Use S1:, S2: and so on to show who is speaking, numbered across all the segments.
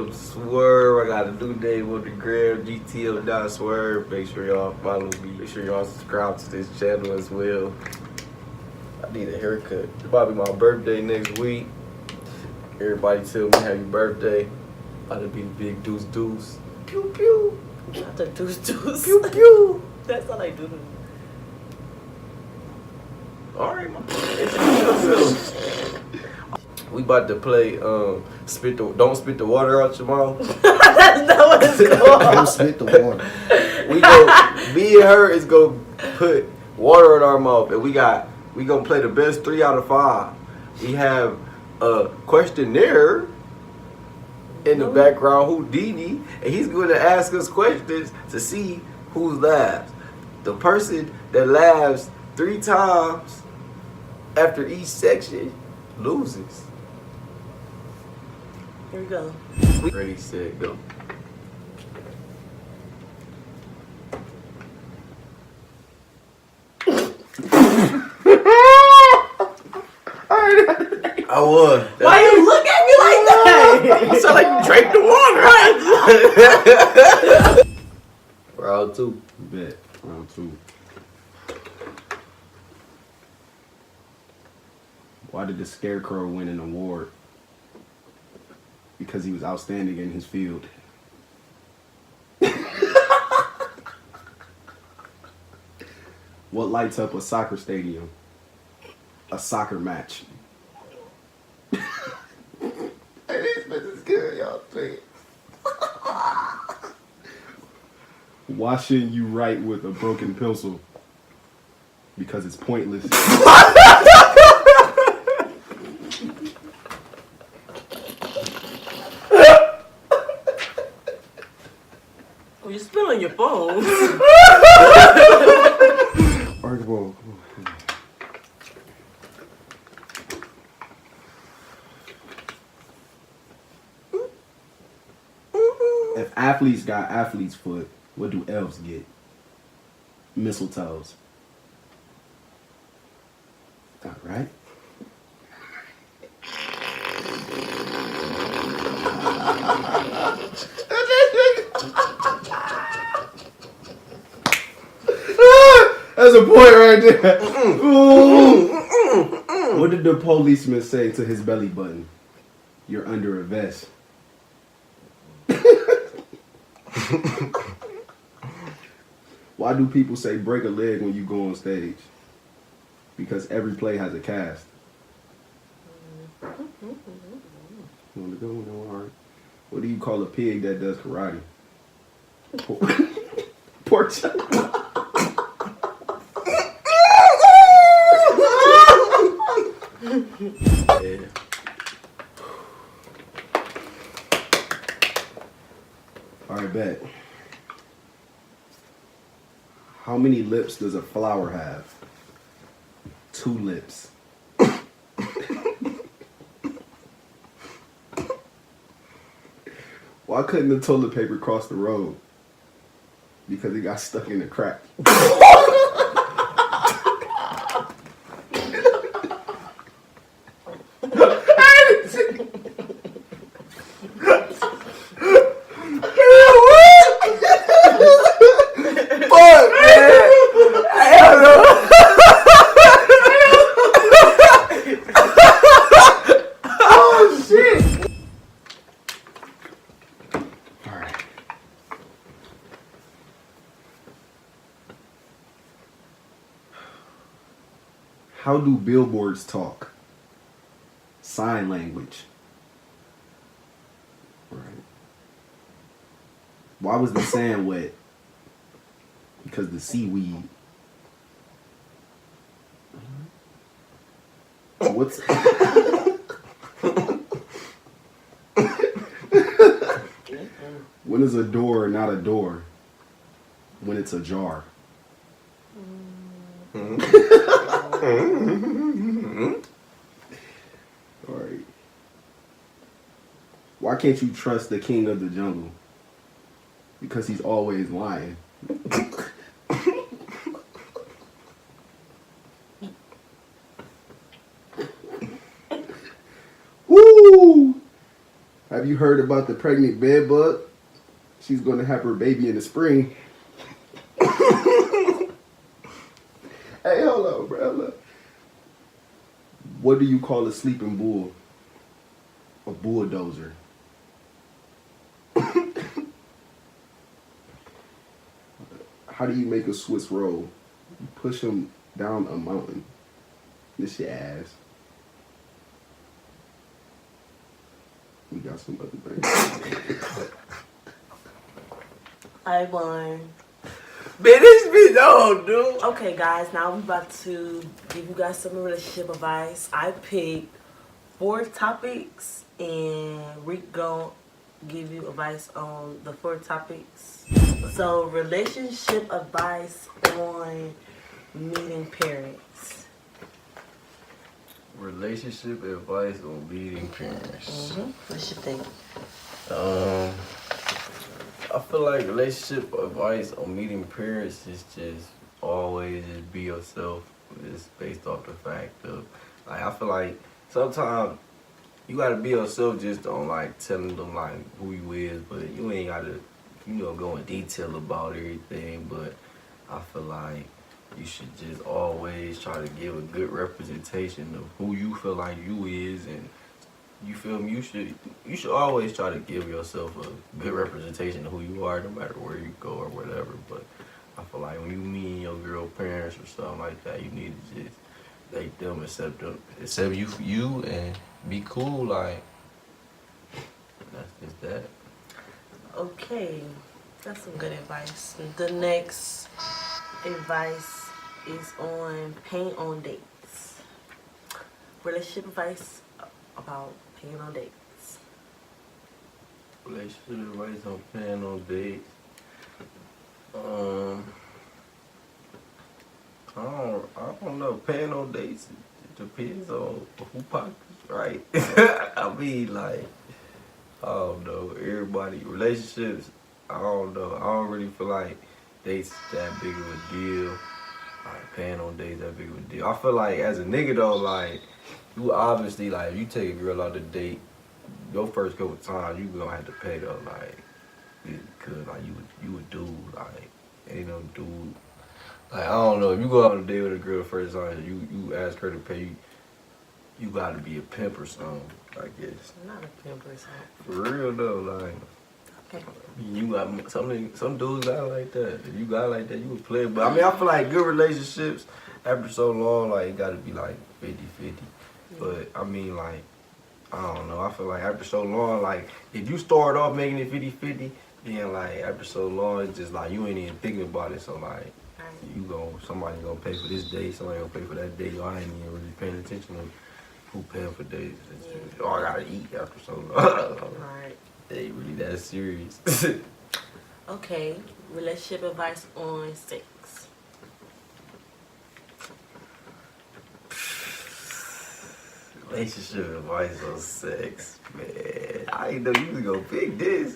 S1: Gtm.swerv. I got a new name on the gram, Gtm.swerv. Make sure y'all follow me. Make sure y'all subscribe to this channel as well. I need a haircut. It's about to be my birthday next week. Everybody tell me happy birthday. About to be the big deuce deuce. Pew pew.
S2: Not the deuce deuce.
S1: Pew pew.
S2: That's all I do.
S1: Alright, introduce yourself. We about to play don't spit the water out your mouth.
S2: That's not what it's called.
S3: Don't spit the water.
S1: Me and her is gonna put water in our mouth, and we gonna play the best 3 out of 5. We have a questionnaire in the background, Houdini, and he's gonna ask us questions to see who laughs. The person that laughs 3 times after each section loses.
S2: Here we go.
S1: Ready, set, go. I won.
S2: Why you look at me like that?
S1: I sound like you drank the water. Round 2.
S3: Bet. Round 2. Why did the Scarecrow win an award? Because he was outstanding in his field. What lights up a soccer stadium? A soccer match.
S1: This is good, y'all. Play it.
S3: Why shouldn't you write with a broken pencil? Because it's pointless.
S2: Oh, you spit on your phone.
S3: Alright, well. If athletes got athlete's foot, what do elves get? Mistletoes. All right. That's a point right there. What did the policeman say to his belly button? You're under a vest. Why do people say break a leg when you go on stage? Because every play has a cast. Want to go? No, all right. What do you call a pig that does karate? Pork chop.
S1: Yeah.
S3: All right, bet. How many lips does a flower have? 2 lips. Why couldn't the toilet paper cross the road? Because it got stuck in the crack. How do billboards talk? Sign language. Right. Why was the sand wet? Because the seaweed. What's when is a door not a door? When it's a jar. Alright. Why can't you trust the king of the jungle? Because he's always lying. Woo! Have you heard about the pregnant bed bug? She's going to have her baby in the spring. Hey, hold on, bro. Look. What do you call a sleeping bull? A bulldozer. How do you make a Swiss roll? You push them down a mountain. This your ass. We got some other things.
S2: I won.
S1: Man, this bitch old, dude.
S2: Okay, guys, now I'm about to give you guys some relationship advice. I picked 4 topics, and Rick gon' give you advice on the 4 topics. So, relationship advice on meeting parents.
S1: Relationship advice on meeting parents.
S2: What you think?
S1: I feel like relationship advice on meeting parents is just always just be yourself. It's based off the fact of, like, I feel like sometimes you gotta be yourself, just on like telling them like who you is, but you ain't gotta, go in detail about everything. But I feel like you should just always try to give a good representation of who you feel like you is, and you feel me? You should always try to give yourself a good representation of who you are, no matter where you go or whatever. But I feel like when you meet your girl parents or something like that, you need to just let them accept you and be cool. Like, that's just that.
S2: Okay, that's some good advice. The next advice is on paying on dates. Relationship advice about paying on dates.
S1: Relationship advice on paying on dates. I don't know. Paying on dates, it depends on who pockets, right? I mean, like, I don't know. Everybody, relationships, I don't know. I don't really feel like dates that big of a deal. Like, paying on dates that big of a deal. I feel like as a nigga though, like, you obviously, like, if you take a girl out to date, your first couple times, you gonna have to pay though, like, because, like, you a dude, like, ain't no dude. Like, I don't know, if you go out on a date with a girl the first time, you ask her to pay, you gotta be a pimp or something, I guess.
S2: Not a pimp or something.
S1: For real though, like,
S2: Okay.
S1: you got some dudes got like that. If you got like that, you would play. But I mean, I feel like good relationships after so long, like, it gotta be like 50-50. But I mean, like, I don't know. I feel like after so long, like, if you start off making it 50-50, then like after so long, it's just like you ain't even thinking about it. So like, somebody gonna pay for this day, somebody gonna pay for that day. Y'all ain't even really paying attention to who paying for days. Y'all gotta eat after so long.
S2: Alright.
S1: It ain't really that serious.
S2: Okay. Relationship advice on sex.
S1: Relationship advice on sex, man. I ain't know you was gonna pick this.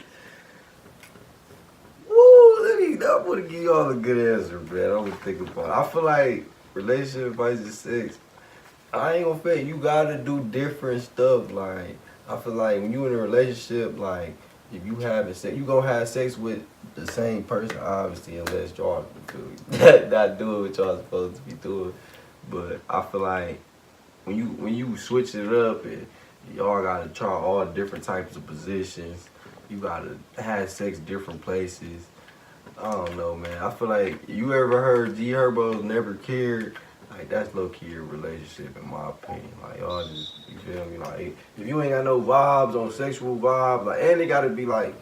S1: Woo, I'm gonna give y'all a good answer, man. I'm gonna think about it. I feel like relationship advice is sex. I ain't gonna fake, you gotta do different stuff. Like, I feel like when you in a relationship, like, if you having sex, you gonna have sex with the same person, obviously, unless y'all not doing what y'all supposed to be doing. But I feel like when you switch it up and y'all gotta try all different types of positions, you gotta have sex different places. I don't know, man. I feel like, you ever heard G Herbo's Never Cared? Like, that's low key a relationship in my opinion. Like, y'all just, you feel me? Like, if you ain't got no vibes on sexual vibes, like, and it gotta be like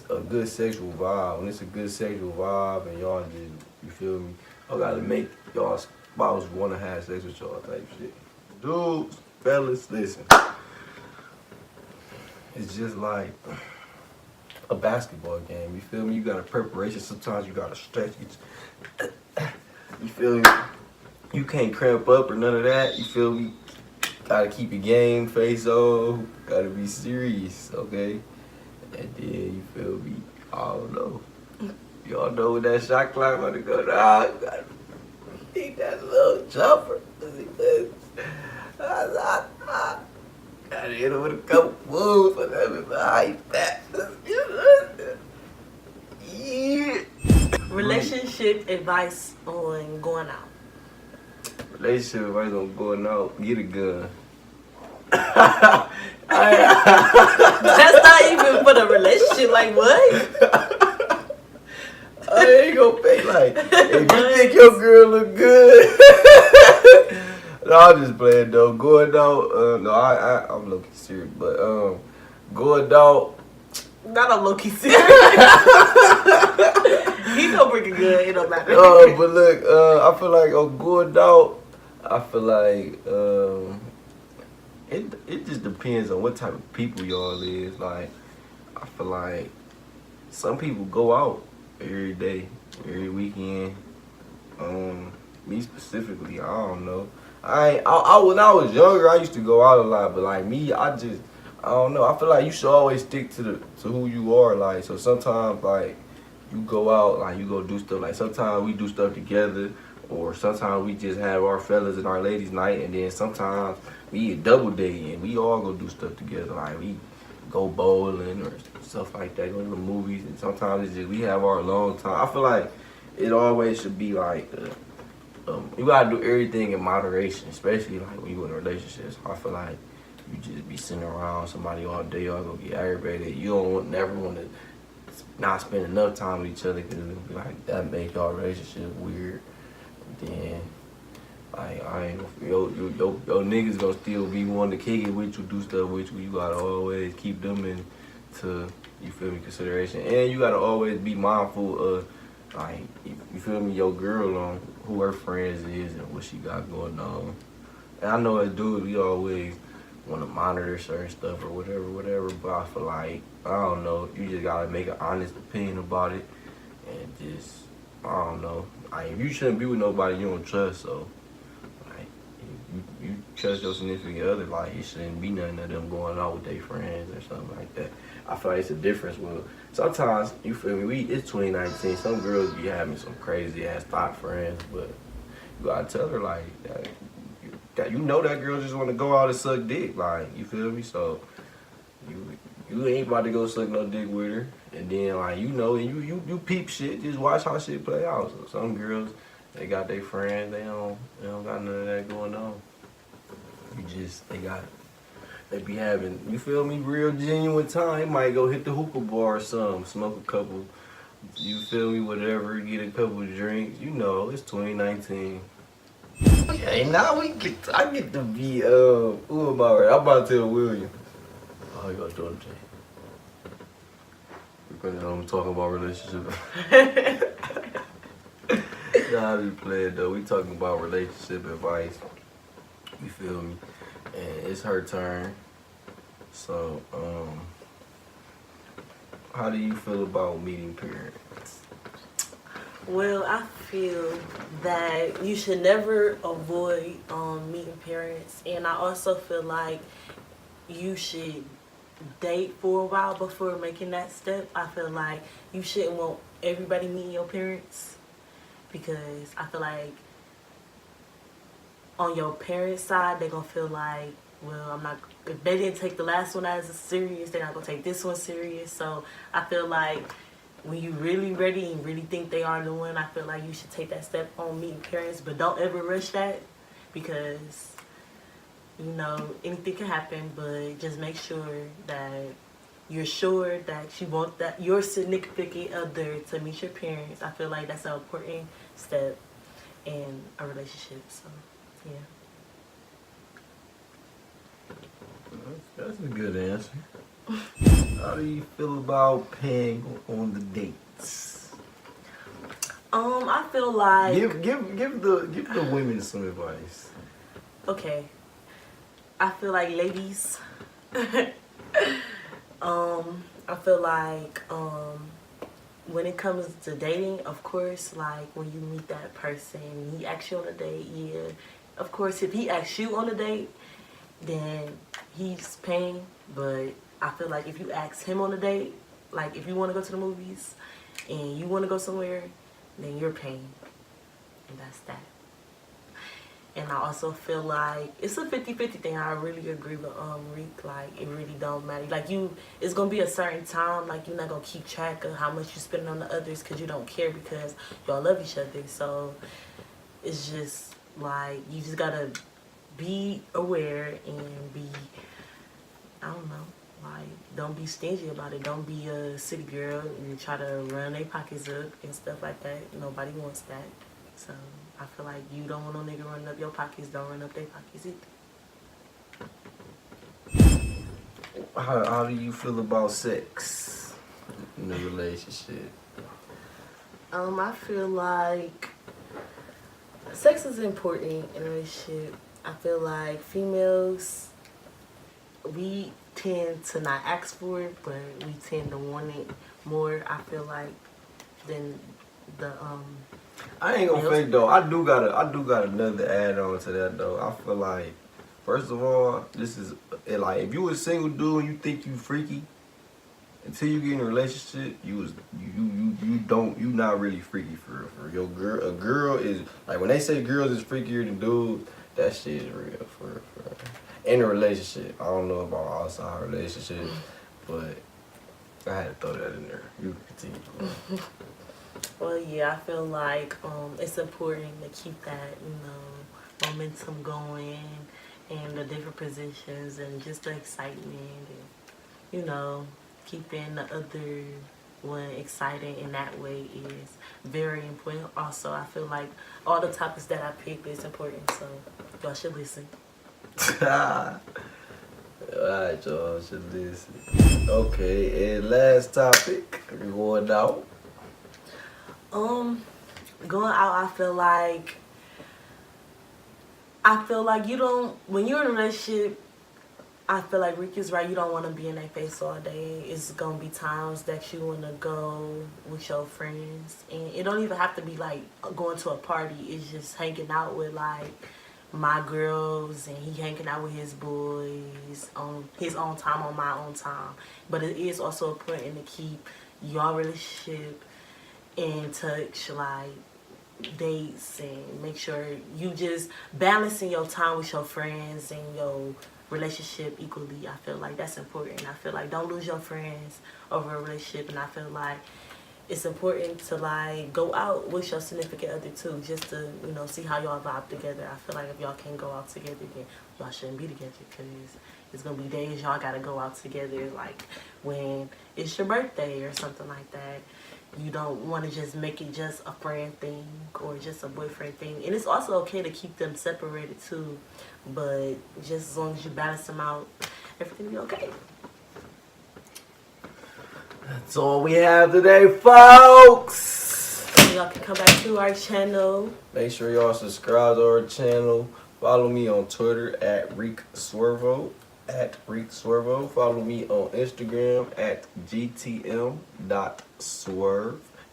S1: a good sexual vibe. When it's a good sexual vibe and y'all just, you feel me? Y'all gotta make y'all spouse wanna have sex with y'all type shit. Dudes, fellas, listen. It's just like a basketball game, you feel me? You got a preparation, sometimes you gotta stretch. You feel me? You can't cramp up or none of that, you feel me? Gotta keep your game face on, gotta be serious, okay? And then, you feel me? I don't know. Y'all know when that shot clock about to go down, you gotta need that little jumper. I hit him with a couple moves. That. Yeah.
S2: Relationship advice on going out.
S1: Relationship advice on going out. Get a gun.
S2: That's not even for the relationship. Like what?
S1: I ain't gonna pay like if you think your girl look good. No, I'm just playing though. Going out, no, I'm low key serious, but going out.
S2: Not a low-key serious. He don't bring a good. It don't matter.
S1: But look, I feel like on going out, I feel like it just depends on what type of people y'all is. Like, I feel like some people go out every day, every weekend. Me specifically, I don't know. When I was younger, I used to go out a lot, but like me, I don't know. I feel like you should always stick to who you are. Like, so sometimes like you go out, like you go do stuff. Like sometimes we do stuff together, or sometimes we just have our fellas and our ladies night, and then sometimes we double date and we all go do stuff together. Like we go bowling or stuff like that, go to the movies, and sometimes it's just we have our alone time. I feel like it always should be like you gotta do everything in moderation, especially like when you in relationships. I feel like you just be sitting around somebody all day, y'all gonna get aggravated. You don't never want to not spend enough time with each other because it'll be like that make y'all relationship weird. Then like I ain't your niggas gonna still be wanting to kick it with you, do stuff with you. You gotta always keep them into you feel me consideration, and you gotta always be mindful of like you feel me your girl on who her friends is and what she got going on. And I know as dudes we always want to monitor certain stuff or whatever. But I feel like I don't know. You just gotta make an honest opinion about it, and just I don't know. Like you shouldn't be with nobody you don't trust. So like you trust your significant other, like it shouldn't be nothing of them going out with their friends or something like that. I feel like it's a difference. Well, sometimes you feel me. It's 2019. Some girls be having some crazy ass thought friends, but you gotta tell her like that. You know that girl just want to go out and suck dick, like you feel me. So you ain't about to go suck no dick with her, and then like you know, and you peep shit. Just watch how shit play out. So some girls they got their friends, they don't got none of that going on. They be having you feel me real genuine time. Might go hit the hookah bar or something, smoke a couple. You feel me, whatever, get a couple of drinks. You know, it's 2019. Okay, now I get to be, who am I right? I'm about to tell William. Oh, you got to I'm talking about relationship. Nah, I be playing though. We talking about relationship advice. You feel me? And it's her turn. So, how do you feel about meeting parents?
S2: Well, I feel that you should never avoid meeting parents, and I also feel like you should date for a while before making that step. I feel like you shouldn't want everybody meeting your parents, because I feel like on your parents' side they're gonna feel like, well, I'm not. If they didn't take the last one as serious, they're not gonna take this one serious. So I feel like when you really ready and really think they are the one, I feel like you should take that step on meeting parents, but don't ever rush that, because you know anything can happen. But just make sure that you're sure that you want that your significant other to meet your parents. I feel like that's an important step in a relationship. So yeah.
S1: That's a good answer. How do you feel about paying on the dates?
S2: I feel like
S1: Give the women some advice.
S2: okay. I feel like ladies. I feel like when it comes to dating, of course, like when you meet that person, he asks you on a date, yeah. Of course, if he asks you on a date, then he's paying. But I feel like if you ask him on a date, like if you want to go to the movies and you want to go somewhere, then you're paying. And that's that. And I also feel like it's a 50-50 thing. I really agree with Reek. Like, it really don't matter. Like, it's gonna be a certain time. Like, you're not gonna keep track of how much you spend on the others because you don't care because y'all love each other. So it's just like you just gotta be aware and be, I don't know, like, don't be stingy about it. Don't be a city girl and try to run their pockets up and stuff like that. Nobody wants that. So I feel like you don't want no nigga running up your pockets. Don't run up their pockets either.
S1: How do you feel about sex in a relationship?
S2: I feel like sex is important in a relationship. I feel like females, we tend to not ask for it, but we tend to want it more, I feel like, than the
S1: I ain't gonna
S2: males.
S1: fake though. I do got another add on to that though. I feel like, first of all, this is like if you a single dude and you think you freaky, until you get in a relationship, you not really freaky for your girl. A girl is like when they say girls is freakier than dudes, that shit is real for in a relationship. I don't know about outside relationships, but I had to throw that in there. You can continue.
S2: Well, yeah, I feel like it's important to keep that, you know, momentum going and the different positions and just the excitement and, you know, keeping the other one excited in that way is very important. Also, I feel like all the topics that I picked is important, so y'all should listen.
S1: Alright, y'all should listen. Okay, and last topic, we're going out.
S2: Going out, I feel like you don't, when you're in a relationship, I feel like Rick is right, you don't want to be in their face all day. It's going to be times that you want to go with your friends. And it don't even have to be like going to a party. It's just hanging out with like my girls and he hanging out with his boys on his own time, on my own time. But it is also important to keep your relationship in touch, like dates, and make sure you just balancing your time with your friends and your relationship equally. I feel like that's important. I feel like don't lose your friends over a relationship, and I feel like it's important to like go out with your significant other too, just to, you know, see how y'all vibe together. I feel like if y'all can't go out together, then y'all shouldn't be together, because it's gonna be days y'all gotta go out together, like when it's your birthday or something like that. You don't want to just make it just a friend thing or just a boyfriend thing. And it's also okay to keep them separated too, but just as long as you balance them out, everything will be okay.
S1: That's all we have today, folks.
S2: Y'all can come back to our channel.
S1: Make sure y'all subscribe to our channel. Follow me on Twitter at Gtm.swerv. Follow me on Instagram at Gtm.swerv.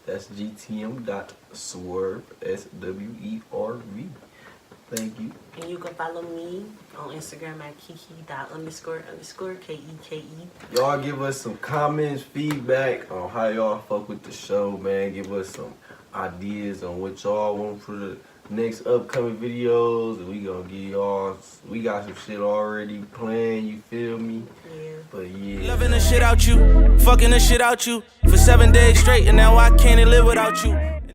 S1: That's Gtm.swerv. SWERV. Thank you.
S2: And you can follow me on Instagram at Keke.__Keke.
S1: Y'all give us some comments, feedback on how y'all fuck with the show, man. Give us some ideas on what y'all want for the next upcoming videos. And we gonna give y'all, we got some shit already planned, you feel me?
S2: Yeah.
S1: But yeah.
S4: Loving the shit out you, fucking the shit out you for 7 days straight, and now I can't live without you.